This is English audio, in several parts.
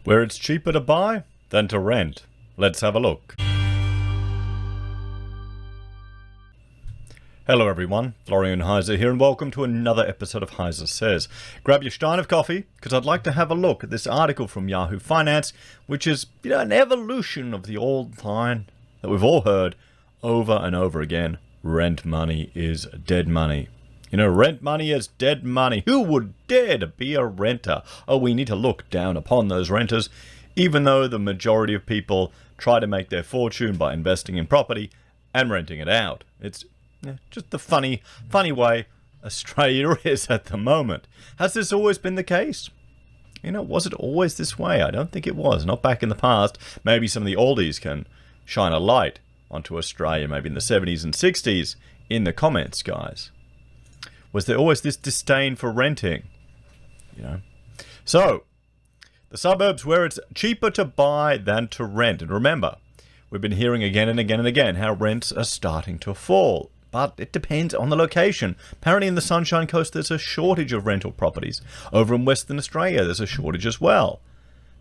Where it's cheaper to buy than to rent. Let's have a look. Hello everyone, Florian.Heise here, and welcome to another episode of HeiseSays. Grab your stein of coffee, because I'd like to have a look at this article from Yahoo Finance, which is, an evolution of the old line that we've all heard over and over again. Rent money is dead money. Rent money is dead money. Who would dare to be a renter? Oh, we need to look down upon those renters, even though the majority of people try to make their fortune by investing in property and renting it out. It's just the funny way Australia is at the moment. Has this always been the case? Was it always this way? I don't think it was. Not back in the past. Maybe some of the oldies can shine a light onto Australia, maybe in the 70s and 60s, in the comments, guys. Was there always this disdain for renting? So, the suburbs where it's cheaper to buy than to rent. And remember, we've been hearing again and again and again how rents are starting to fall. But it depends on the location. Apparently in the Sunshine Coast there's a shortage of rental properties. Over in Western Australia there's a shortage as well.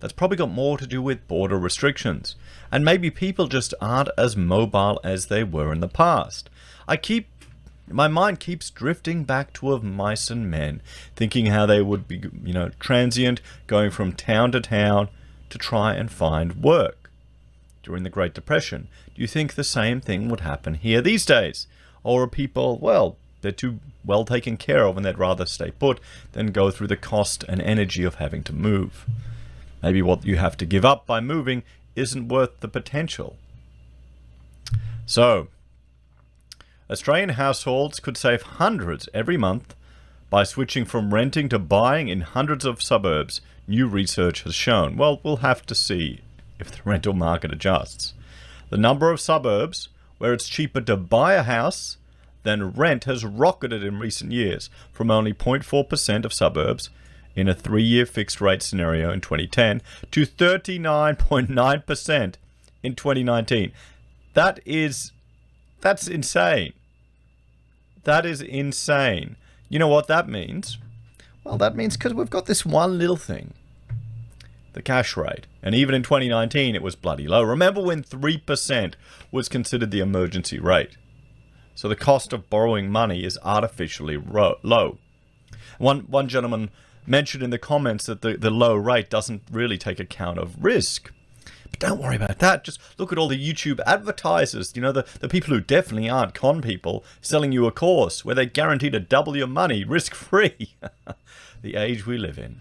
That's probably got more to do with border restrictions. And maybe people just aren't as mobile as they were in the past. My mind keeps drifting back to of mice and men, thinking how they would be, transient, going from town to town to try and find work. During the Great Depression, do you think the same thing would happen here these days? Or are people, they're too well taken care of and they'd rather stay put than go through the cost and energy of having to move? Maybe what you have to give up by moving isn't worth the potential. So, Australian households could save hundreds every month by switching from renting to buying in hundreds of suburbs, new research has shown. Well, we'll have to see if the rental market adjusts. The number of suburbs where it's cheaper to buy a house than rent has rocketed in recent years, from only 0.4% of suburbs in a 3-year fixed rate scenario in 2010 to 39.9% in 2019. That's insane. That is insane. You know what that means? Well, that means because we've got this one little thing, the cash rate. And even in 2019, it was bloody low. Remember when 3% was considered the emergency rate? So the cost of borrowing money is artificially low. One gentleman mentioned in the comments that the low rate doesn't really take account of risk. But don't worry about that. Just look at all the YouTube advertisers, the people who definitely aren't con people, selling you a course where they guarantee to double your money risk-free. The age we live in.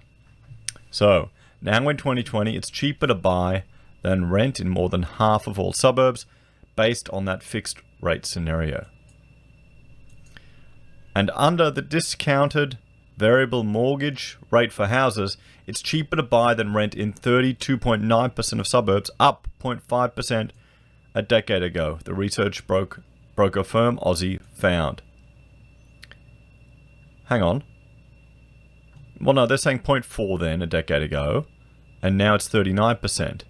So, now in 2020, it's cheaper to buy than rent in more than half of all suburbs, based on that fixed rate scenario. And under the discounted variable mortgage rate for houses, it's cheaper to buy than rent in 32.9% of suburbs, up 0.5% a decade ago, the research broker firm Aussie found. Hang on. Well, no, they're saying 0.4 then, a decade ago, and now it's 39%.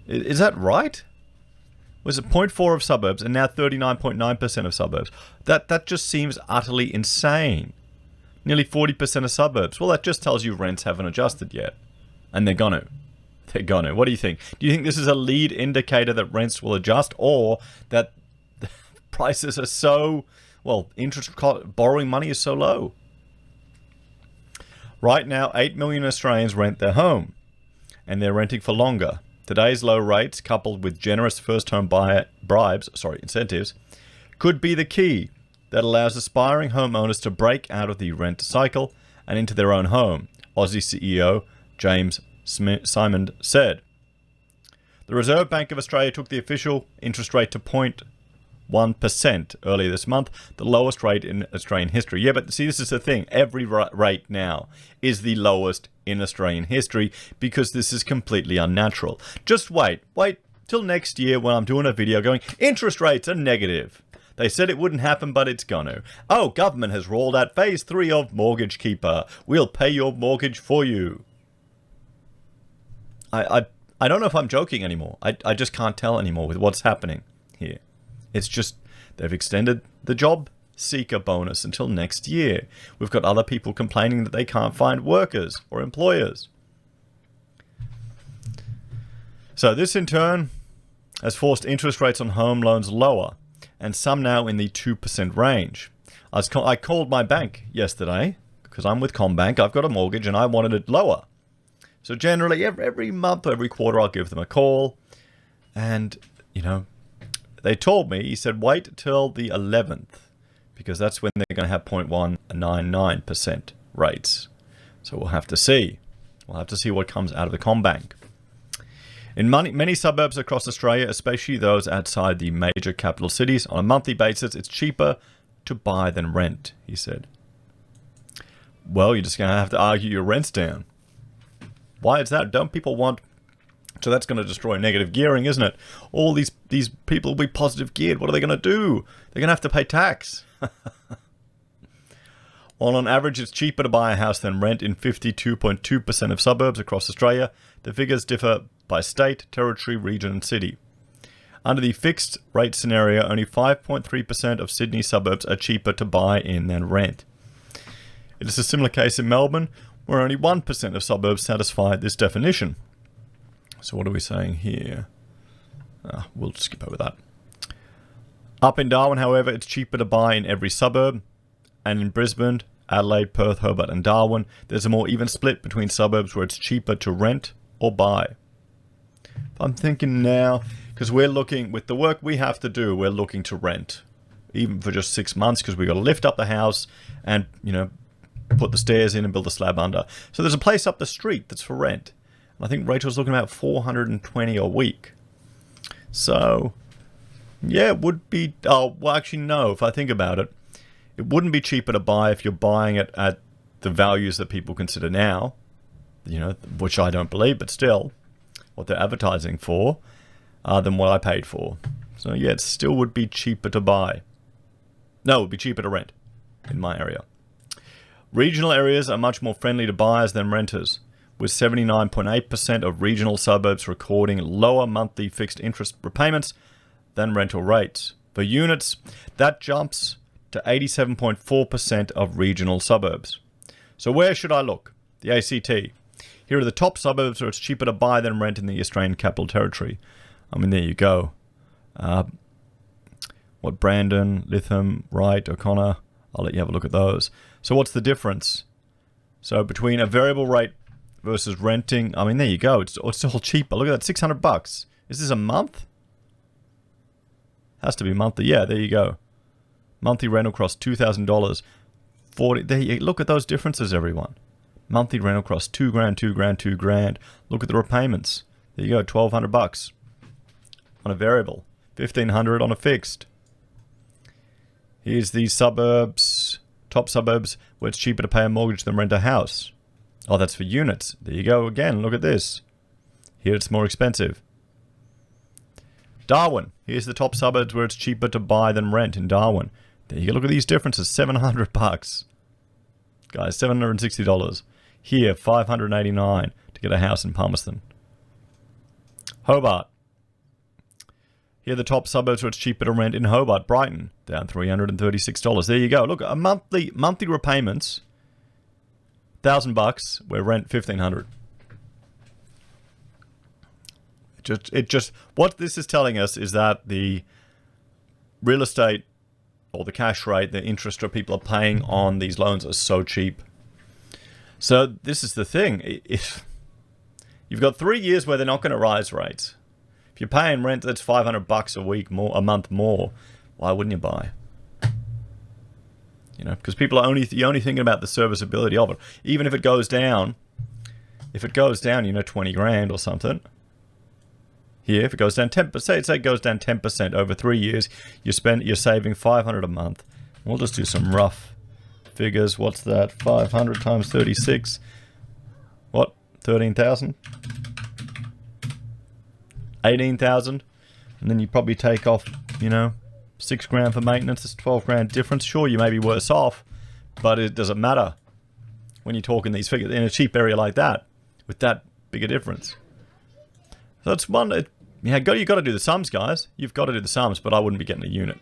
Is that right? Was it 0.4 of suburbs and now 39.9% of suburbs? That just seems utterly insane. Nearly 40% of suburbs. Well, that just tells you rents haven't adjusted yet. And they're gonna. They're gonna. What do you think? Do you think this is a lead indicator that rents will adjust, or that the prices are so, borrowing money is so low? Right now, 8 million Australians rent their home, and they're renting for longer. Today's low rates, coupled with generous first-home buyer incentives, could be the key that allows aspiring homeowners to break out of the rent cycle and into their own home, Aussie CEO James Simond said. The Reserve Bank of Australia took the official interest rate to 0.1% earlier this month, the lowest rate in Australian history. Yeah, but see, this is the thing. Every rate now is the lowest in Australian history because this is completely unnatural. Just wait till next year when I'm doing a video going, interest rates are negative. They said it wouldn't happen, but it's gonna. Oh, government has rolled out phase 3 of Mortgage Keeper. We'll pay your mortgage for you. I don't know if I'm joking anymore. I just can't tell anymore with what's happening here. It's just they've extended the job seeker bonus until next year. We've got other people complaining that they can't find workers or employers. So this in turn has forced interest rates on home loans lower, and some now in the 2% range. I called my bank yesterday, because I'm with CommBank, I've got a mortgage and I wanted it lower. So generally every month or every quarter I'll give them a call, and you know, they told me, he said wait till the 11th, because that's when they're going to have 0.199% rates. So we'll have to see. We'll have to see what comes out of the CommBank. In many suburbs across Australia, especially those outside the major capital cities, on a monthly basis, it's cheaper to buy than rent, he said. Well, you're just going to have to argue your rents down. Why is that? Don't people want... So that's going to destroy negative gearing, isn't it? All these people will be positive geared. What are they going to do? They're going to have to pay tax. While on average it's cheaper to buy a house than rent in 52.2% of suburbs across Australia, the figures differ by state, territory, region and city. Under the fixed rate scenario, only 5.3% of Sydney suburbs are cheaper to buy in than rent. It is a similar case in Melbourne, where only 1% of suburbs satisfy this definition. So what are we saying here? We'll skip over that. Up in Darwin, however, it's cheaper to buy in every suburb. And in Brisbane, Adelaide, Perth, Hobart and Darwin, there's a more even split between suburbs where it's cheaper to rent or buy. I'm thinking now, because we're looking, with the work we have to do, we're looking to rent. Even for just 6 months, because we've got to lift up the house and, you know, put the stairs in and build the slab under. So there's a place up the street that's for rent. And I think Rachel's looking about $420 a week. So, yeah, it would be... Oh, well, actually, no, if I think about it. It wouldn't be cheaper to buy if you're buying it at the values that people consider now. You know, which I don't believe, but still, what they're advertising for, than what I paid for. So, yeah, it still would be cheaper to buy. No, it would be cheaper to rent in my area. Regional areas are much more friendly to buyers than renters, with 79.8% of regional suburbs recording lower monthly fixed interest repayments than rental rates. For units, that jumps to 87.4% of regional suburbs. So where should I look? The ACT. Here are the top suburbs where it's cheaper to buy than rent in the Australian Capital Territory. I mean, there you go. Brandon, Lytham, Wright, O'Connor. I'll let you have a look at those. So what's the difference? So between a variable rate versus renting, I mean, there you go. It's all cheaper. Look at that, $600. Is this a month? Has to be monthly. Yeah, there you go. Monthly rental cost $2,000. 40. There you look at those differences, everyone. Monthly rental cost $2,000, $2,000, $2,000. Look at the repayments. There you go, $1,200 on a variable, $1,500 on a fixed. Here's the suburbs, top suburbs, where it's cheaper to pay a mortgage than rent a house. Oh, that's for units. There you go again. Look at this. Here it's more expensive. Darwin. Here's the top suburbs where it's cheaper to buy than rent in Darwin. There you go. Look at these differences. $700. Guys, $760. Here, $589 to get a house in Palmerston. Hobart. Here are the top suburbs where it's cheaper to rent in Hobart. Brighton, down $336. There you go. Look, a monthly repayments, $1,000, where rent $1,500. What this is telling us is that the real estate or the cash rate, the interest rate people are paying on these loans are so cheap. So this is the thing. If you've got 3 years where they're not going to rise rates, if you're paying rent that's $500 a week more, a month more, why wouldn't you buy? You know, because people are only thinking about the serviceability of it. Even if it goes down, you know, 20 grand or something. Here, if it goes down 10%, say it goes down 10% over 3 years, you're saving $500 a month. We'll just do some rough figures. What's that? 500 times 36. What? 13,000? 18,000? And then you probably take off, you know, 6 grand for maintenance. It's 12 grand difference. Sure, you may be worse off, but it doesn't matter when you're talking these figures in a cheap area like that with that big a difference. So that's one. You got to do the sums, guys. You've got to do the sums, but I wouldn't be getting a unit.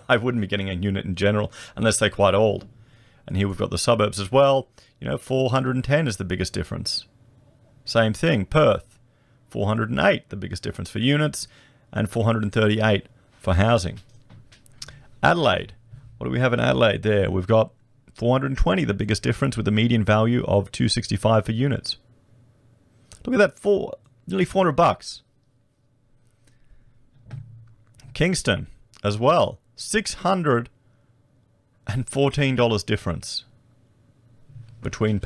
I wouldn't be getting a unit in general unless they're quite old. And here we've got the suburbs as well. You know, 410 is the biggest difference. Same thing, Perth, 408, the biggest difference for units, and 438 for housing. Adelaide, what do we have in Adelaide there? We've got 420, the biggest difference, with the median value of 265 for units. Look at that, nearly $400. Kingston as well, $614 difference between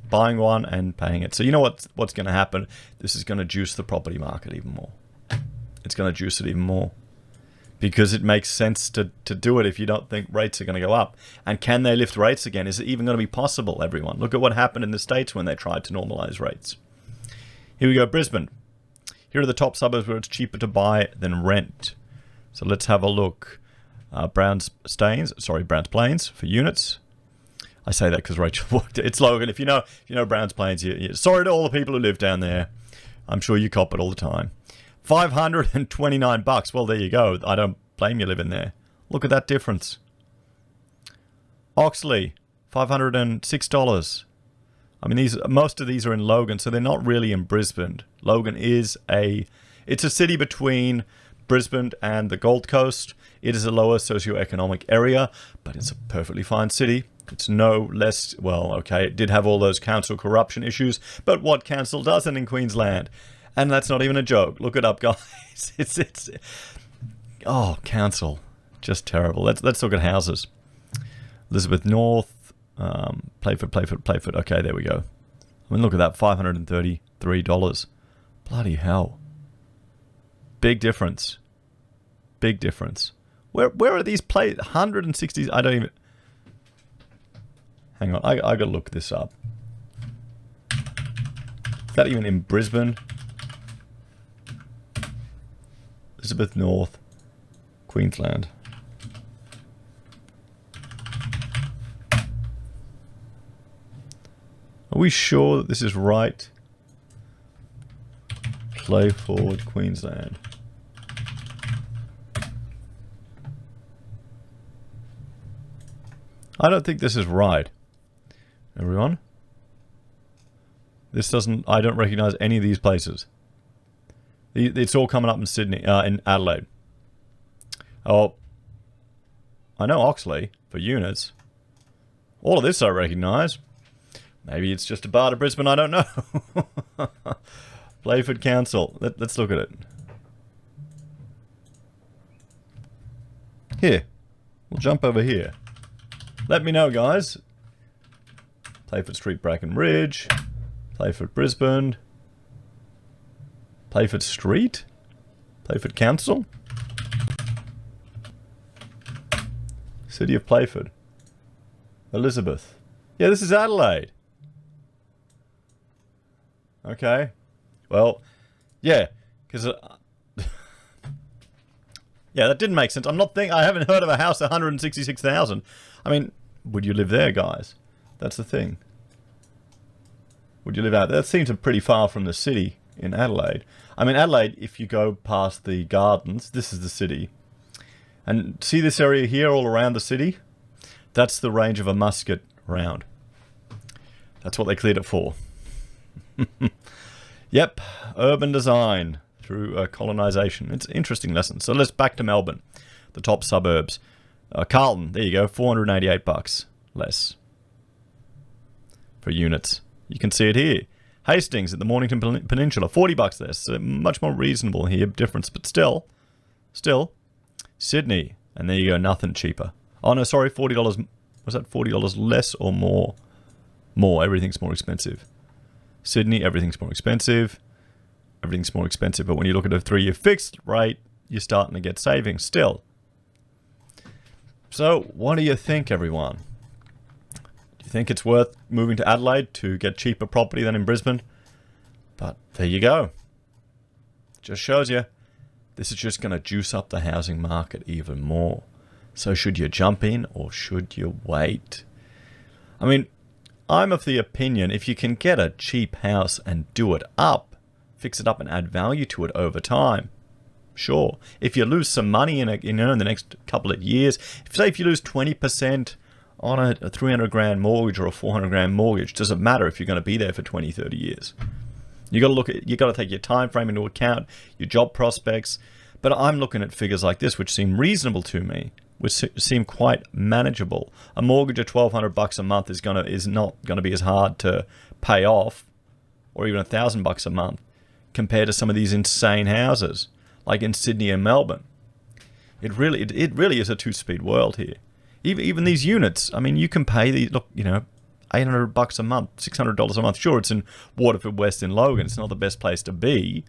buying one and paying it. So you know what's going to happen? This is going to juice the property market even more. It's going to juice it even more. Because it makes sense to do it if you don't think rates are going to go up. And can they lift rates again? Is it even going to be possible, everyone? Look at what happened in the States when they tried to normalize rates. Here we go, Brisbane. Here are the top suburbs where it's cheaper to buy than rent. So let's have a look. Browns Plains for units. I say that because Rachel worked. It's Logan. If you know Browns Plains, sorry to all the people who live down there. I'm sure you cop it all the time. $529. Well, there you go. I don't blame you living there. Look at that difference. Oxley, $506. I mean, most of these are in Logan, so they're not really in Brisbane. Logan is it's a city between Brisbane and the Gold Coast. It is a lower socioeconomic area, but it's a perfectly fine city. It's no less, well, okay, it did have all those council corruption issues, but what council doesn't in Queensland? And that's not even a joke. Look it up, guys. Oh, council. Just terrible. Let's look at houses. Elizabeth North, Playford. Okay, there we go. I mean, look at that, $533. Bloody hell. Big difference. Big difference. Where are these 160s? I don't even... Hang on, I gotta look this up. Is that even in Brisbane? Elizabeth North, Queensland. Are we sure that this is right? Playford, Queensland. I don't think this is right. Everyone? This doesn't... I don't recognize any of these places. It's all coming up in Sydney, in Adelaide. Oh, I know Oxley for units. All of this I recognize. Maybe it's just a bar to Brisbane, I don't know. Playford Council. Let's look at it. Here. We'll jump over here. Let me know, guys. Playford Street, Bracken Ridge. Playford, Brisbane. Playford Street? Playford Council? City of Playford. Elizabeth. Yeah, this is Adelaide. Okay. Well, yeah, because... yeah, that didn't make sense. I haven't heard of a house at 166,000. I mean, would you live there, guys? That's the thing. Would you live out there? That seems pretty far from the city in Adelaide. I mean, Adelaide, if you go past the gardens, this is the city. And see this area here all around the city? That's the range of a musket round. That's what they cleared it for. Yep, urban design through colonisation. It's an interesting lesson. So let's back to Melbourne, the top suburbs. Carlton, there you go, $488 less for units. You can see it here. Hastings at the Mornington Peninsula, $40 less. So much more reasonable here, difference, but still. Sydney, and there you go, nothing cheaper. Oh no, sorry, $40. Was that $40 less or more? More, everything's more expensive. Sydney, everything's more expensive. Everything's more expensive, but when you look at a 3-year fixed rate, you're starting to get savings still. So, what do you think, everyone? Do you think it's worth moving to Adelaide to get cheaper property than in Brisbane? But there you go. Just shows you. This is just going to juice up the housing market even more. So should you jump in or should you wait? I mean, I'm of the opinion if you can get a cheap house and do it up, fix it up and add value to it over time, sure. If you lose some money in the next couple of years, if you lose 20% on a 300 grand mortgage or a 400 grand mortgage, does it matter if you're going to be there for 20, 30 years? You got to take your time frame into account, your job prospects. But I'm looking at figures like this, which seem reasonable to me, which seem quite manageable. A mortgage of $1,200 a month is not gonna be as hard to pay off, or even $1,000 a month, compared to some of these insane houses, like in Sydney and Melbourne. It really is a two-speed world here. Even these units, I mean, you can pay these, look, you know, $800 a month, $600 a month. Sure, it's in Waterford West in Logan. It's not the best place to be.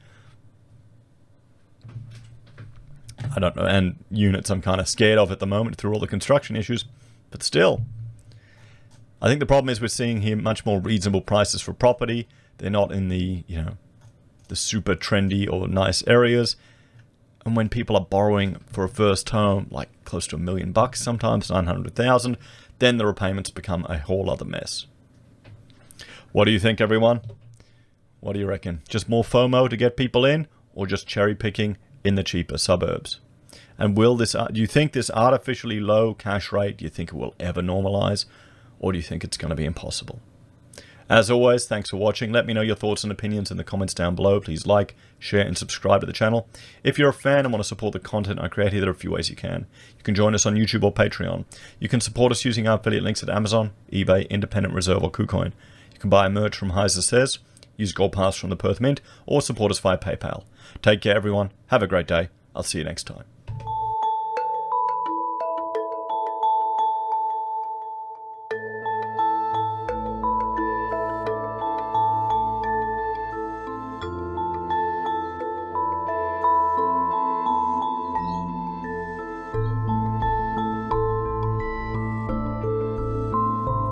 I don't know, and units I'm kind of scared of at the moment through all the construction issues, but still. I think the problem is we're seeing here much more reasonable prices for property. They're not in the, you know, the super trendy or nice areas. And when people are borrowing for a first home, like close to $1 million bucks, sometimes 900,000, then the repayments become a whole other mess. What do you think, everyone? What do you reckon? Just more FOMO to get people in, or just cherry picking in the cheaper suburbs? And do you think this artificially low cash rate, do you think it will ever normalize, or do you think it's going to be impossible? As always, thanks for watching. Let me know your thoughts and opinions in the comments down below. Please like, share, and subscribe to the channel. If you're a fan and want to support the content I create here, there are a few ways you can. You can join us on YouTube or Patreon. You can support us using our affiliate links at Amazon, eBay, Independent Reserve, or Kucoin. You can buy merch from HeiseSays, use Gold Pass from the Perth Mint, or support us via PayPal. Take care, everyone. Have a great day. I'll see you next time.